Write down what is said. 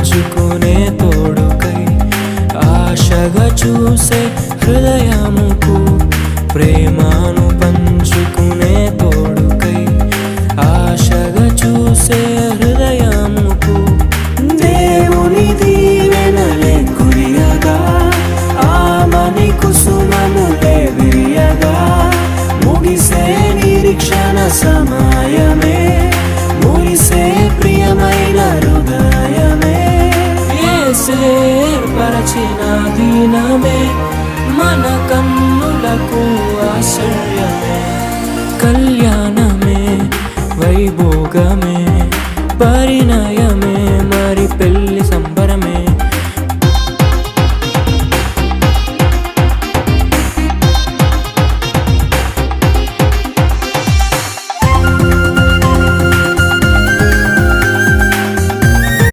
పంచుకునే తోడుకై ఆశగా చూసే హృదయముకు ప్రేమను పంచుకునే తోడుకై ఆశగా చూసే హృదయముకు దేవుని దీవెనలే కురియగా ఆమని కుసుమములే విరియగా ముగిసే నిరీక్షణ సమయమే మురిసే ప్రియమైన హృదయమే యేసే ఏర్పరచిన దినమే మన కన్నులకు ఆశ్చర్యమే కళ్యాణమే వైభోగమే పరిణయ